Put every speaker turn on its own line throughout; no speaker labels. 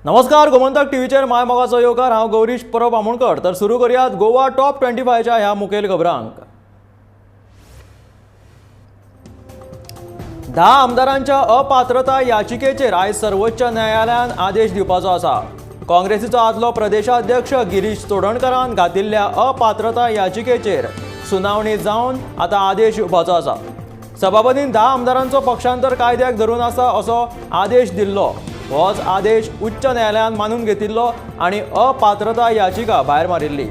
नमस्कार, गोमंतक टीव्हीचेर माय मोगाचो येवकार। हांव गौरीश परब आमोणकर। तर सुरू करूयात गोवा टॉप 25च्या ह्या मुखेल खबरांक। 10 आमदारांच्या अपात्रता याचिकेचेर आयज सर्वोच्च न्यायालयान आदेश दिवपाचो आसा। काँग्रेसीचो आदलो प्रदेशाध्यक्ष गिरीश चोडणकरान घातिल्ल्या अपात्रता याचिकेचेर सुनावणी जावन आतां आदेश येवपाचो आसा। सभापतीन 10 आमदारांचो पक्षांतर कायद्याक धरून आसा असो आदेश दिल्लो। होच आदेश उच्च न्यायालयान मानून घेतिल्लो आणि अपात्रता याचिका भायर मारिल्ली।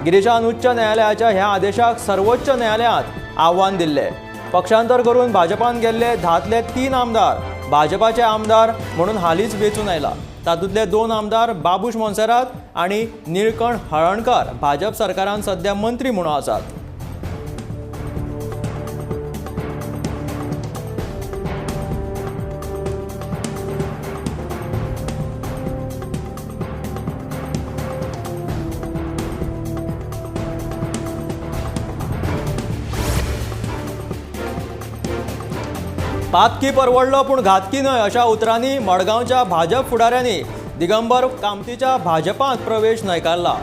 गिरीशान उच्च न्यायालयाच्या ह्या आदेशाक सर्वोच्च न्यायालयात आव्हान दिल्ले। पक्षांतर करून भाजपान गेल्ले 10तले 3 आमदार भाजपाचे आमदार म्हणून हालींच वेंचून आयला। तातूंतले 2 आमदार बाबूश मोन्सेरात आणि निळकंठ हळर्णकार भाजप सरकारान सध्या मंत्री म्हणून आसात। पातकी परवडलो पूण घातकी न्हय अशा उतरांनी मडगांवच्या भाजप फुडाऱ्यांनी दिगंबर कामतीच्या भाजपांत प्रवेश न्हयकारला।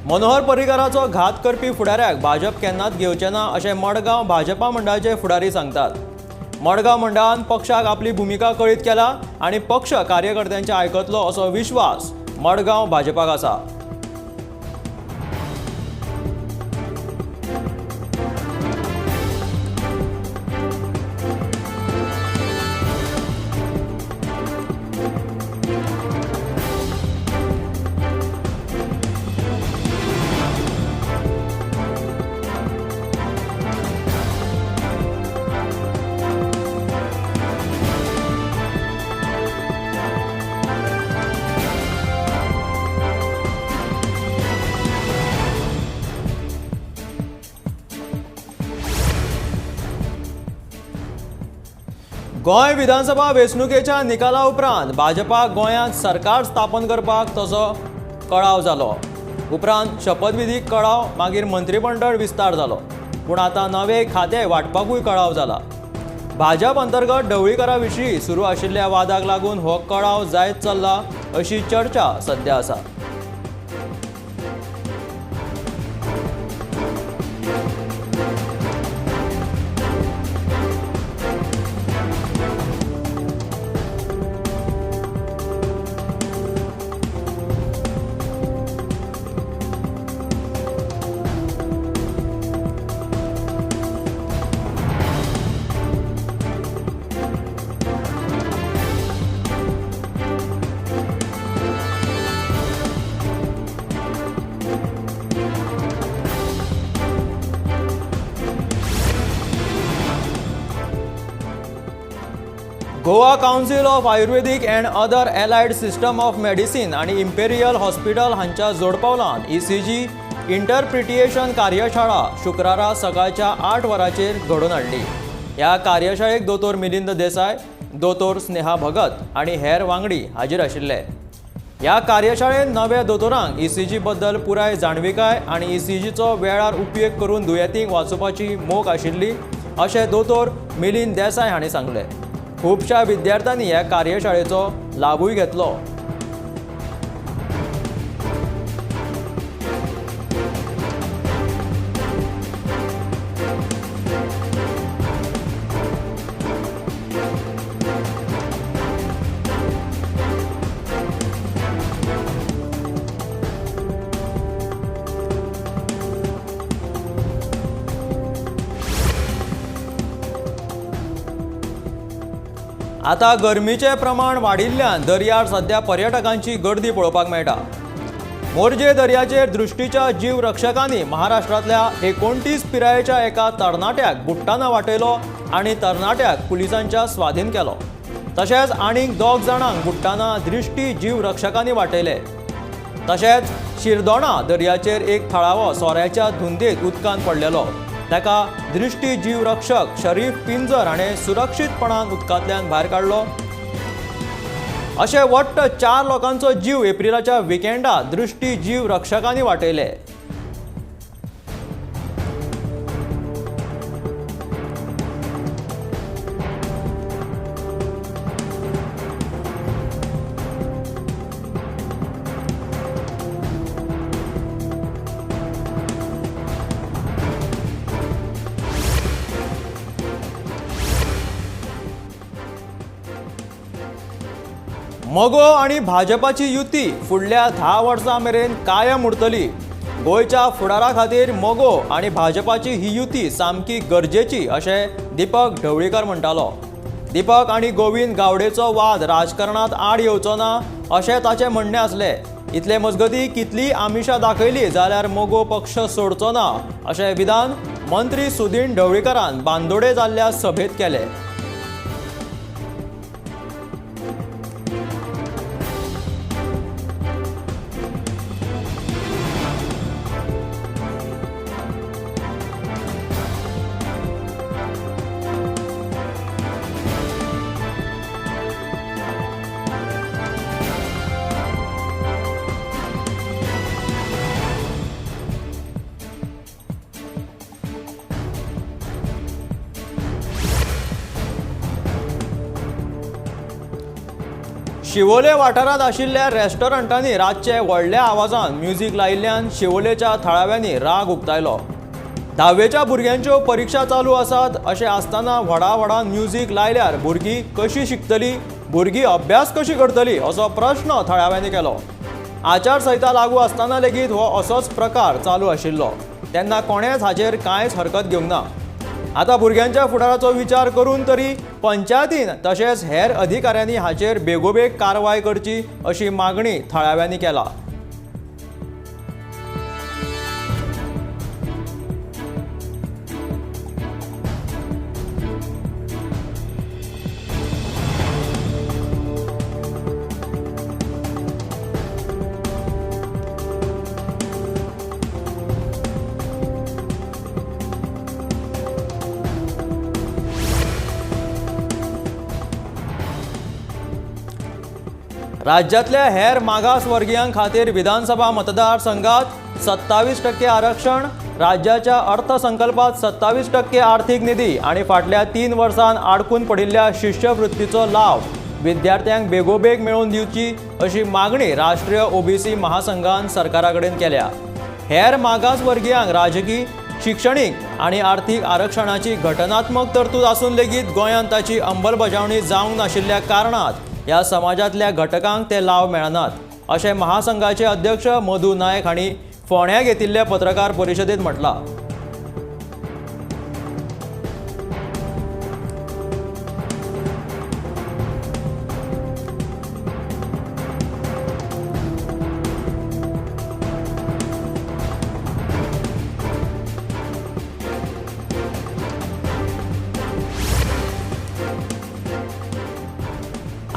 मनोहर पर्रीकाराचो घात करपी फुडाऱ्याक भाजप केन्नाच घेवचे ना अशें मडगांव भाजपा मंडळाचे फुडारी सांगतात। मडगांव मंडळान पक्षाक आपली भुमिका कळीत केला आणि पक्ष कार्यकर्त्यांचे आयकतलो असो विश्वास मडगांव भाजपाक आसा। गोंय विधानसभा वेंचणुकेच्या निकाला उपरांत भाजपाक गोंयांत सरकार स्थापन करपाक तसो कळाव जालो। उपरांत शपथविधीक कळाव, मागीर मंत्रिमंडळ विस्तार जालो। पूण आतां नवे खाते वांटपाकूय कळाव जाला। भाजप अंतर्गत ढवळीकारा विशीं सुरू आशिल्ल्या वादाक लागून हो कळाव जायत चल्ला अशी चर्चा सध्या आसा। Goa council of Ayurvedic and other allied system of medicine आणि इंपेरियल हॉस्पिटल हांच्या जोडपावलान ECG इंटरप्रिटिएशन कार्यशाळा शुक्रारा सकाळच्या 8 वरांचेर घडोवन हाडली। ह्या कार्यशाळेक दोतोर मिलिंद देसाय, दोतोर स्नेहा भगत आणि हेर वांगडी हाजीर आशिल्ले। ह्या कार्यशाळेन नव्या दोतोरांक ECG बद्दल पुराय जाणविकाय आणि ECGचो वेळार उपयोग करून दुयेंतींक वाचोवपाची मोख आशिल्ली अशें दोतोर मिलिंद देसाय हांणी सांगले। खुबशा विद्यार्थ्यांनी ह्या कार्यशाळेचो लाभूय घेतलो। आता गरमीचे प्रमाण वाढिल्ल्यान दर्यार सध्या पर्यटकांची गर्दी पळोवपाक मेळटा। मोरजे दर्याचेर दृश्टीच्या जीव रक्षकांनी महाराष्ट्रांतल्या 29 पिरायेच्या एका तरणाट्याक बुट्टाना वाटयलो आणि तरणाट्याक पुलिसांच्या स्वाधीन केलो। तशेंच आनीक 2 जाणांक बुट्टाना दृश्टी जीव रक्षकांनी वाटयले। तशेंच शिरदोणा दर्याचेर एक थळावो सोऱ्याच्या धुंदेत उदकांत पडलेलो। ताका दृष्टी जीव रक्षक शरीफ पिंजर हाणें सुरक्षीतपणान उदकांतल्यान भायर काडलो। अशे वट्ट 4 लोकांचो जीव एप्रिलाच्या विकेंडात दृष्टी जीव रक्षकांनी वाटयले। मोगो आणि भाजपाची युती फुडल्या 10 वर्सां मेरेन कायम उरतली. गोयच्या फुडारा खातीर मोगो आणि भाजपाची ही युती सामकी गरजेची अशें दीपक ढवळीकर म्हणटालो. दीपक आणि गोविंद गावडेचो वाद राजकारणात आड येवचो ना अशें ताचें म्हणणें आसलें. इतले मजगतीं कितली आमिशां दाखयली जाल्यार मोगो पक्ष सोडचो ना अशें विधान मंत्री सुदीन ढवळीकरान बांदोडे जाल्ल्या सभेत केलें. शिवोले वाठारांत आशिल्ल्या रेस्टॉरंटांनी रातचे व्हडल्या आवाजान म्युझिक लायिल्ल्यान शिवोलेच्या थळाव्यांनी राग उक्तायलो. 10वेच्या भुरग्यांच्यो परीक्षा चालू आसात अशें आसतना व्हडा म्युझिक लायल्यार भुरगीं कशीं शिकतलीं, भुरगीं अभ्यास कशी करतलीं असो प्रश्न थळाव्यांनी केलो. आचारसंहिता लागू आसतना लेगीत हो असोच प्रकार चालू आशिल्लो तेन्ना कोणेच हाचेर कांयच हरकत घेवंक ना. आतां भुरग्यांच्या फुडाराचो विचार करून तरी पंचायतीन तशेंच हेर अधिकाऱ्यांनी हाचेर बेगोबेग कारवाय करची अशी मागणी थळाव्यांनी केला. राज्यातल्या हेर मागासवर्गीयां खातीर विधानसभा मतदारसंघात 27% आरक्षण, राज्याच्या अर्थसंकल्पात 27% आर्थीक निधी आणि फाटल्या 3 वर्सांत आडकून पडिल्ल्या शिश्यवृत्तीचो लाव विद्यार्थ्यांक बेगोबेग मेळोवन दिवची अशी मागणी राष्ट्रीय ओबीसी महासंघान सरकारा कडेन केल्या. हेर मागासवर्गीयांक राजकी, शिक्षणीक आणि आर्थीक आरक्षणाची घटनात्मक तरतूद आसून लेगीत गोंयांत ताची अंमलबजावणी जावंक नाशिल्ल्या कारणात ह्या समाजातल्या घटकांक ते लाव मेळनात अशें महासंघाचे अध्यक्ष मधू नायक हांणी फोंड्यां घेतिल्ल्या पत्रकार परिशदेंत म्हटलां.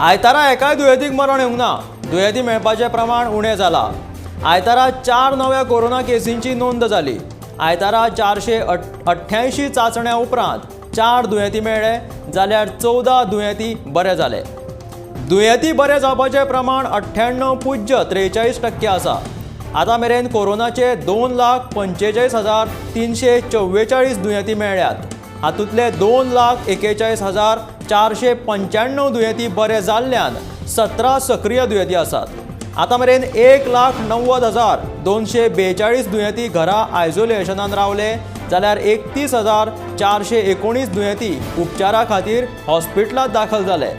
आयतारा एकाय दुयेंतीक मरण येवंक ना. दुयेंती मेळपाचें प्रमाण उणें जालां. आयतारा 4 नव्या कोरोना केसींची नोंद जाली. आयतारा 488 चांचण्या उपरांत 4 दुयेंती मेळ्ळे जाल्यार 14 दुयेंती बरे जाले. दुयेंती बरे जावपाचें प्रमाण 98.43% आसा. आतां मेरेन कोरोनाचे 2,45,344 दुयेंती मेळ्ळ्यात. हातूंतले 2,41,495 दुयेंती बरे जाल्ल्यान 17 सक्रीय दुयेंती आसात. आतां मेरेन 1,90,242 दुयेंती घरा आयसोलेशनान रावले जाल्यार 31,419 दुयेंती उपचारा खातीर हॉस्पिटलांत दाखल जाले.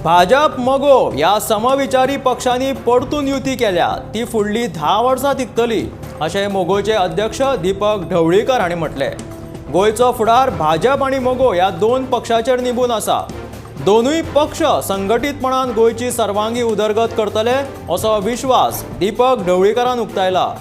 भाजप मोगो ह्या समविचारी पक्षांनी परतून युती केल्या ती फुडली 10 वर्सां टिकतली अशें मोगोचे अध्यक्ष दीपक ढवळीकर हांणी म्हटलें. गोंयचो फुडार भाजप आनी मोगो ह्या 2 पक्षांचेर निंबून आसा. दोनूय पक्ष संघटीतपणान गोंयची सर्वांगी उदरगत करतले असो विश्वास दीपक ढवळीकरान उक्तायला.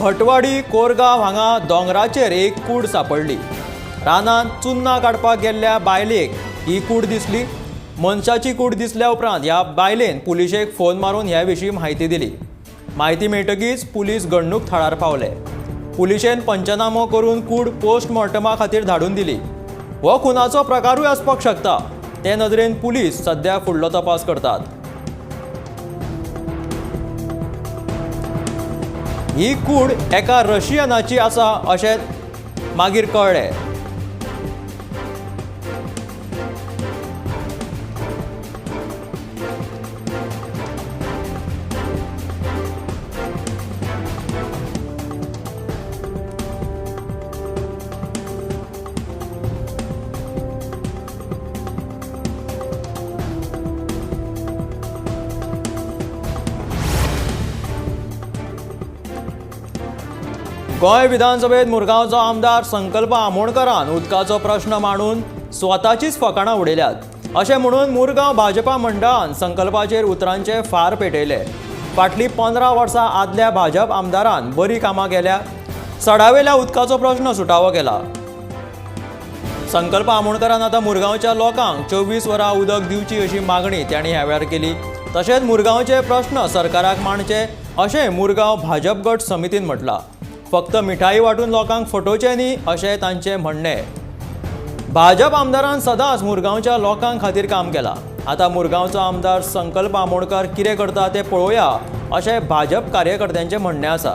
भटवाडी कोरगांव हांगा दोंगराचेर एक कूड सापडली. रानांत चुन्नां काडपाक गेल्ल्या बायलेक ही कूड दिसली. मनशाची कूड दिसल्या उपरांत ह्या बायलेन पुलिशेक फोन मारून ह्या विशीं म्हायती दिली. म्हायती मेळटकीच पुलीस घडणूक थळार पावले. पुलिशेन पंचनामो करून कूड पोस्टमॉर्टमा खातीर धाडून दिली. हो खुनाचो प्रकारूय आसपाक शकता ते नदरेन पुलीस सध्या फुडलो तपास करतात. ही कूड एका रशियनाची आसा अशें मागीर कळ्ळें. गोंय विधानसभेत मुरगांवचो आमदार संकल्प आमोणकरान उदकाचो प्रश्न मांडून स्वताचीच फकाणां उडयल्यात. अशें म्हणून मुरगांव भाजपा मंडळान संकल्पाचेर उतरांचे फार पेटयले. फाटलीं 15 वर्सां आदल्या भाजप आमदारान बरीं कामां केल्या. सडावेल्या उदकाचो प्रश्न सुटावो केला. संकल्प आमोणकरान आतां मुरगांवच्या लोकांक 24 वरां उदक दिवची अशी मागणी तांणी ह्या वेळार केली. तशेंच मुरगांवचे प्रश्न सरकाराक मांडचे अशें मुरगांव भाजप गट समितीन म्हटलां. फक्त मिठाई वाटून लोकांक फटोवचें न्ही अशें तांचें म्हणणें. भाजप आमदारान सदांच मुरगांवच्या लोकांक खातीर काम केलां. आतां मुरगांवचो आमदार संकल्प आमोणकर कितें करता तें पळोवया अशें भाजप कार्यकर्त्यांचें म्हणणें आसा.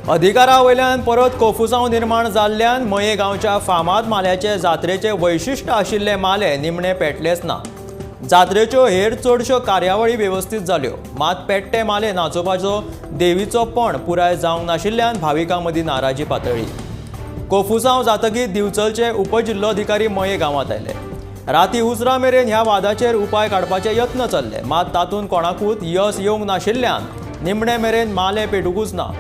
अधिकारा वयल्यान परत कोफुसांव निर्माण जाल्ल्यान मये गांवच्या फामाद माल्याचे जात्रेचे वैशिश्ट आशिल्ले माले निमणे पेटलेच ना. जात्रेच्यो हेर चडश्यो कार्यावळी वेवस्थीत जाल्यो, मात पेट्टे माले नाचोवपाचो देवीचो पण पुराय जावंक नाशिल्ल्यान भाविकां मदीं नाराजी पातळ्ळी. कोफुसांव जातकीच दिवचलचे उपजिल्लोधिकारी मये गांवांत आयले. राती उसरा मेरेन ह्या वादाचेर उपाय काडपाचे यत्न चल्ले, मात तातूंत कोणाकूच यश येवंक नाशिल्ल्यान निमणे मेरेन माले पेटूंकूच ना.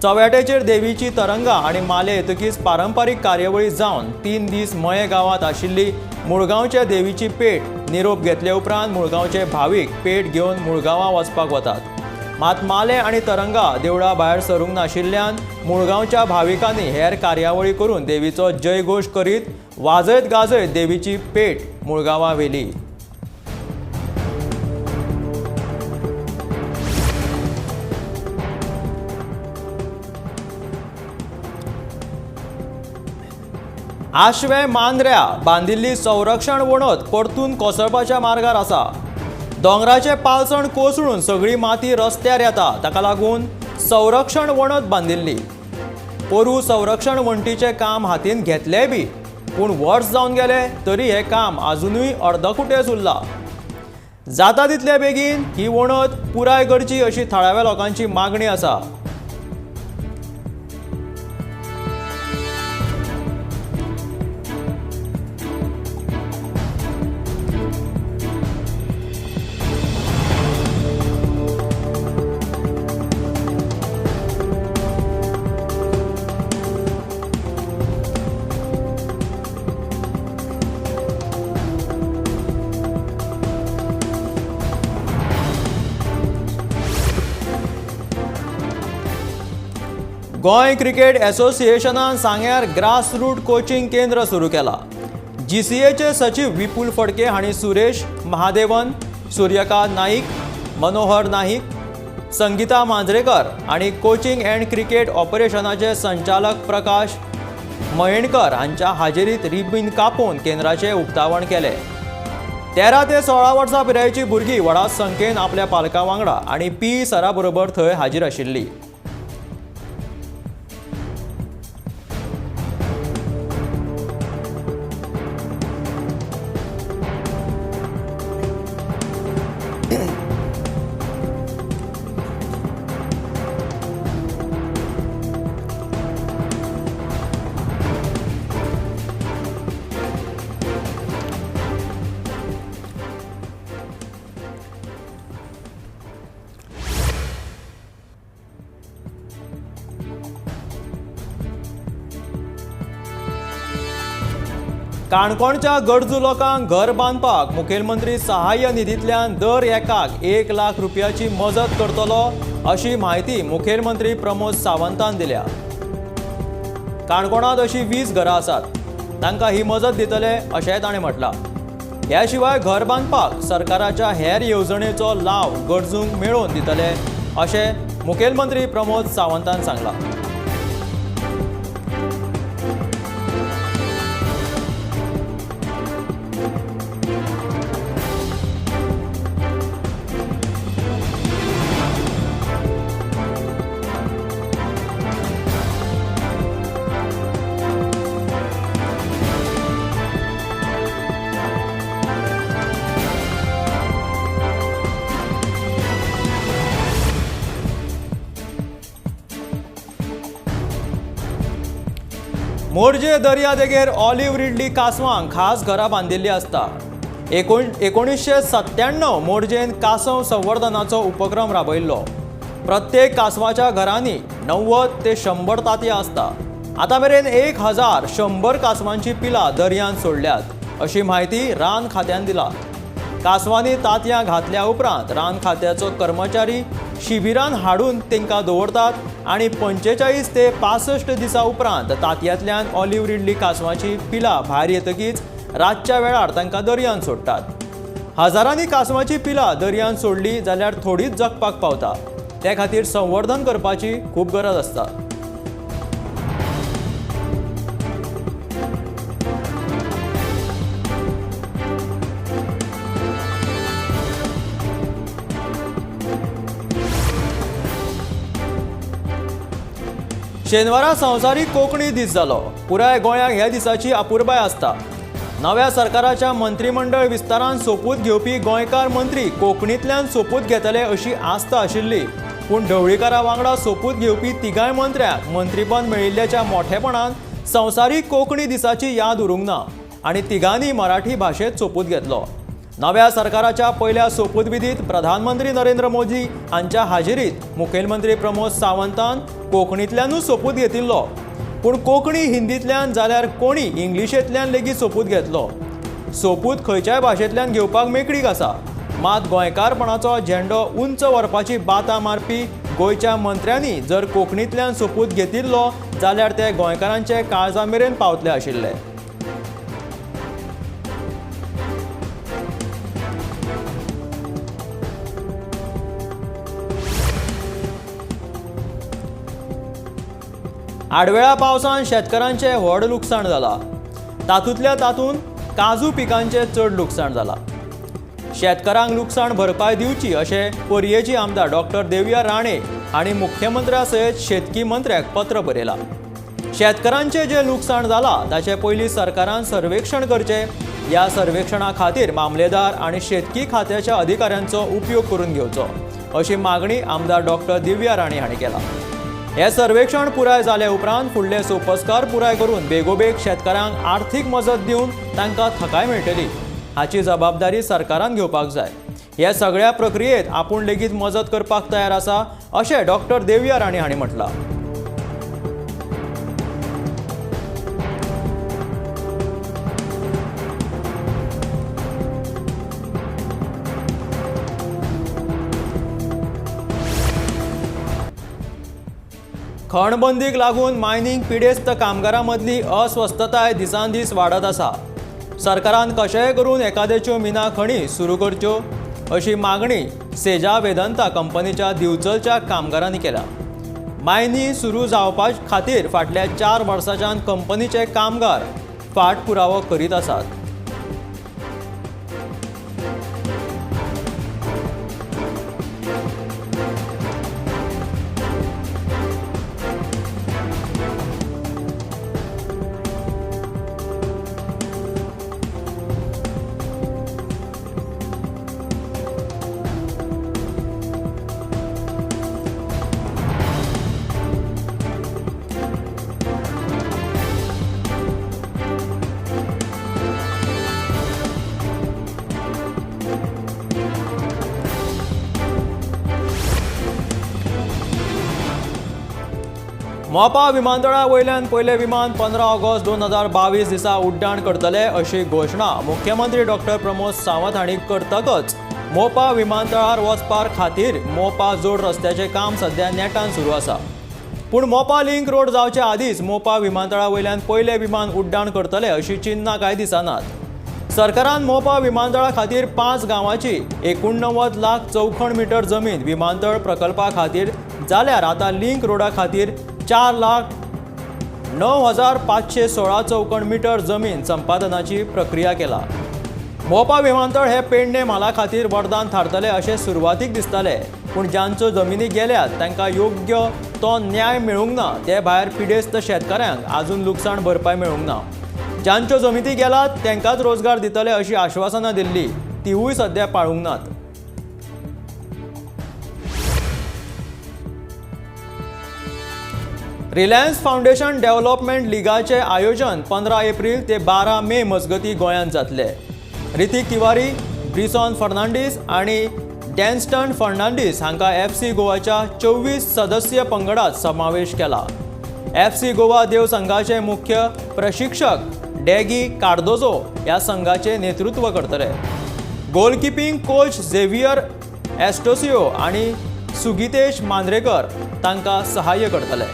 चव्याटेचेर देवीची तरंगा आनी माले येतकीच पारंपारीक कार्यावळी जावन 3 दीस मये गांवांत आशिल्ली मुळगांवचे देवीची पेट निरोप घेतले उपरांत मुळगांवचे भावीक पेट घेवन मुळगांवां वचपाक वतात. मात माले आनी तरंगा देवळा भायर सरूंक नाशिल्ल्यान मुळगांवच्या भाविकांनी हेर कार्यावळी करून देवीचो जयघोश करीत वाजयत गाजयत देवीची पेट मुळगांवां व्हेली. आशवे मांद्र्या बांदिल्ली संरक्षण वणत परतून कोसळपाच्या मार्गार आसा. दोंगराचे पालसण कोसळून सगळी माती रस्त्यार येता, ताका लागून संरक्षण वणत बांदिल्ली. पोरू संरक्षण वणटीचें काम हातीन घेतलेय बी, पूण वर्स जावन गेले तरी हें काम अजुनूय अर्दकुटेच उरलां. जाता तितले बेगीन ही वणत पुराय करची अशी थळाव्या लोकांची मागणी आसा. गोंय क्रिकेट असोसिएशनान सांग्यार ग्रासरूट कोचिंग केंद्र सुरू केला. GCAचे सचिव विपुल फडके हांणी सुरेश महादेवन, सूर्यकांत नाईक, मनोहर नाईक, संगीता मांजरेकर आणि कोचिंग अँड क्रिकेट ऑपरेशनाचे संचालक प्रकाश मयेणकर हांच्या हाजेरीत रिबीन कापून केंद्राचे उक्तावण केले. 13 ते 16 वर्सां पिरायेची भुरगीं व्हडा संख्येन आपल्या पालकां वांगडा आनी PE सरा बरोबर थंय हाजीर आशिल्ली. काणकोणच्या गरजू लोकांक घर बांदपाक मुखेलमंत्री सहाय्य निधींतल्यान दर एकाक 1 लाख रुपयाची मजत करतलो अशी माहिती मुखेलमंत्री प्रमोद सावंतान दिल्या. काणकोणात अशी 20 घरां आसात, तांकां ही मजत दितले अशेंय ताणें म्हटलां. ह्या शिवाय घर बांदपाक सरकाराच्या हेर येवजणेचो लाव गरजूंक मेळोवन दितले अशें मुखेलमंत्री प्रमोद सावंतान सांगलां. मोरजे दर्यादेगेर ऑलिव्ह रिडली कासवांक खास घरां बांदिल्लीं आसता. 1997 मोरजेन कासव संवर्धनाचो उपक्रम राबयल्लो. प्रत्येक कासवाच्या घरांनी 90 ते 100 तांतयां आसता. आतां मेरेन 1100 कासवांची पिलां दर्यांत सोडल्यात अशी म्हायती रान खात्यान दिला. कासवांनी तांतयां घातल्या उपरांत रान खात्याचो कर्मचारी शिबिरान हाडून तांकां दवरतात आनी 45 ते 65 दिसां उपरांत तांतयांतल्यान ऑलिव्ह रिडली कासवांची पिलां भायर येतकीच रातच्या वेळार तांकां दर्यांत सोडटात. हजारांनी कासवांची पिलां दर्यांत सोडली जाल्यार थोडीच जगपाक पावता. ते खातीर संवर्धन करपाची खूब गरज आसता. शेनवारा संवसारीक कोंकणी दीस जालो. पुराय गोंयाक ह्या दिसाची अपुरबाय आसता. नव्या सरकाराच्या मंत्रिमंडळ विस्तारान सोपूत घेवपी गोंयकार मंत्री कोंकणींतल्यान सोपूत घेतले अशी आस्त आशिल्ली, पूण ढवळीकारा वांगडा सोपूत घेवपी तिगाय मंत्र्यांक मंत्रीपद मेळिल्ल्याच्या मोठेपणान संवसारीक कोंकणी दिसाची याद उरूंक ना आनी तिगांनी मराठी भाशेंत सोपूत घेतलो. नव्या सरकाराच्या पयल्या सोपूत विधीत प्रधानमंत्री नरेंद्र मोदी हांच्या हाजिरीत मुखेलमंत्री प्रमोद सावंतान कोंकणींतल्यानूच सोपूत घेतिल्लो, पूण कोंकणी हिंदींतल्यान जाल्यार कोणी इंग्लिशेंतल्यान लेगीत सोपूत घेतलो. सोपूत खंयच्याय भाशेंतल्यान घेवपाक मेकळीक आसा, मात गोंयकारपणाचो झेंडो उंच व्हरपाची बाता मारपी गोंयच्या मंत्र्यांनी जर कोंकणींतल्यान सोपूत घेतिल्लो जाल्यार ते गोंयकारांचे काळजा मेरेन पावतले आशिल्ले. आडवेळा पावसान शेतकारांचे व्हड लुकसाण जाला. तातूंतल्या तातूंत काजू पिकांचे चड लुकसाण जाला. शेतकारांक लुकसाण भरपाय दिवची अशें पर्येची आमदार डॉक्टर देवया राणे हांणी मुख्यमंत्र्या सयत शेतकी मंत्र्याक पत्र बरयलां. शेतकारांचें जें लुकसाण जालां ताचे पयलीं सरकारान सर्वेक्षण करचें. ह्या सर्वेक्षणा खातीर मामलेदार आनी शेतकी खात्याच्या अधिकाऱ्यांचो उपयोग करून घेवचो अशी मागणी आमदार डॉक्टर दिव्या राणे हांणी केला. हे सर्वेक्षण पुराय जाले उपरांत फुडले सोपस्कार पुराय करून बेगोबेग शेतकारांक आर्थीक मजत दिवन तांकां थाकाय मेळटली हाची जबाबदारी सरकारान घेवपाक जाय. ह्या सगळ्या प्रक्रियेत आपूण लेगीत मजत करपाक तयार आसा अशें डॉक्टर देवया राणे हांणी म्हटलां. खणबंदीक लागून मायनिंग पिडेस्त कामगारां मदली अस्वस्थताय दिसान दीस वाडत आसा. सरकारान कशेंय करून एकादेच्यो मिना खणी सुरू करच्यो अशी मागणी सेजा वेदांता कंपनीच्या दिवचलच्या कामगारांनी केल्या. मायनी सुरू जावपा खातीर फाटल्या 4 वर्सांच्यान कंपनीचे कामगार फाटपुरावो करीत आसात. मोपा विमानतळा वयल्यान पयले विमान 15 ऑगस्ट 2022 दिसा उड्डाण करतले अशी घोषणा मुख्यमंत्री डॉक्टर प्रमोद सावंत हांणी करतकच मोपा विमानतळार वचपा खातीर मोपा जोड रस्त्याचे काम सध्या नेटान सुरू आसा. पूण मोपा लिंक रोड जावचे आदींच मोपा विमानतळा वयल्यान पयले विमान उड्डाण करतले अशी चिन्हां कांय दिसनात. सरकारान मोपा विमानतळा खातीर 5 गांवांची 89 लाख चौखण मीटर जमीन विमानतळ प्रकल्पा खातीर जाल्यार आतां लिंक रोडा खातीर 4,09,516 चौखण मीटर जमीन संपादनाची प्रक्रिया केला. मोपा विमानतळ हे पेडणे म्हाला खातीर वरदान थारतले अशें सुरवातीक दिसताले, पूण ज्यांच्यो जमिनी गेल्यात तांकां योग्य तो न्याय मेळूंक ना. ते भायर पिडेस्त शेतकऱ्यांक आजून लुकसाण भरपाय मेळूंक ना. ज्यांच्यो जमिनी गेलात तांकांच रोजगार दितले अशी आश्वासनां दिल्ली, तिवूय सध्या पाळूंक नात. रिलायन्स फाउंडेशन डेव्हलपमेंट लीगाचे आयोजन 15 एप्रिल ते 12 मे मजगती गोंयांत जातले. रितीक तिवारी, ब्रिसॉन फर्नांडीस आणि डॅन्स्टन फर्नांडीस हांकां FC गोवाच्या 24 सदस्य पंगडात समावेश केला. FC गोवा देव संघाचे मुख्य प्रशिक्षक डॅगी कार्दोजो ह्या संघाचे नेतृत्व करतले. गोलकीपिंग कोच झेवियर एस्टोसियो आणि सुगितेश मांद्रेकर तांकां सहाय्य करतले.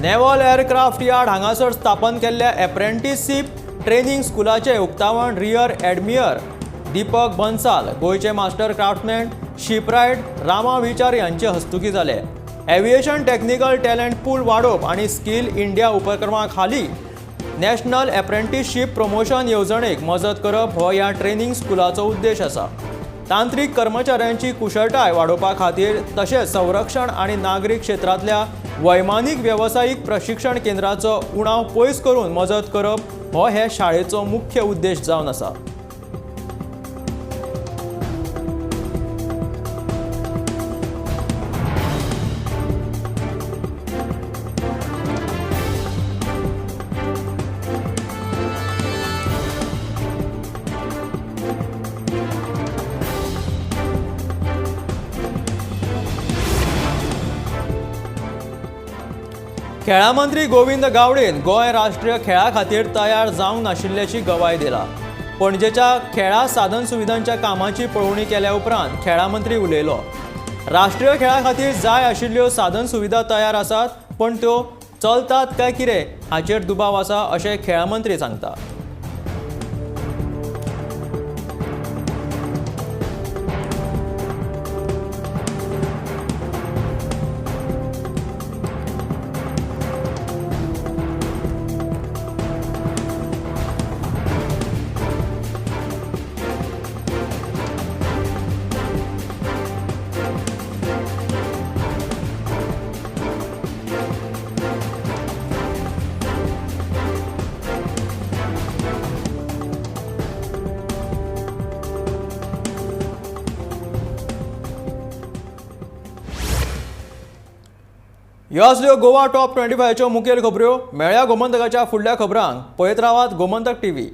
नेवल एअरक्राफ्ट यार्ड हांगासर स्थापन केल्ल्या एप्रेंटिसशीप ट्रेनिंग स्कूलाचे उक्तावण रियर एडमियर दीपक बन्साल, गोयचे मास्टर क्राफ्टमॅन शिपरायट रामा विचार यांचे हस्तुकी जाले. एव्हिएशन टेक्निकल टॅलेंट पूल वाडोवप आणि स्किल इंडिया उपक्रमा खाली नॅशनल एप्रेंटिसशीप प्रमोशन येवजणेक मजत करप हो ह्या ट्रेनिंग स्कूलाचो उद्देश आसा. तांत्रीक कर्मचाऱ्यांची कुशळटाय वाडोवपा खातीर तशेंच संरक्षण आणि नागरीक क्षेत्रांतल्या वैमानीक वेवसायीक प्रशिक्षण केंद्राचो उणाव पयस करून मजत करप हो हे शाळेचो मुख्य उद्देश जावन आसा. खेळा मंत्री गोविंद गावडेन गोंय राष्ट्रीय खेळा खातीर तयार जावंक नाशिल्ल्याची गवाय दिला. पणजेच्या खेळा साधन सुविधांच्या कामाची पळोवणी केल्या उपरांत खेळा मंत्री उलयलो. राष्ट्रीय खेळा खातीर जाय आशिल्ल्यो साधन सुविधा तयार आसात, पण त्यो चलतात काय कितें हाचेर दुबाव आसा अशें खेळा मंत्री सांगता. ह्यो आसल्यो गोवा टॉप 25च्यो मुखेल खबऱ्यो. मेळ्या गोमंतकाच्या फुडल्या खबरांक पळयत रावात गोमंतक TV.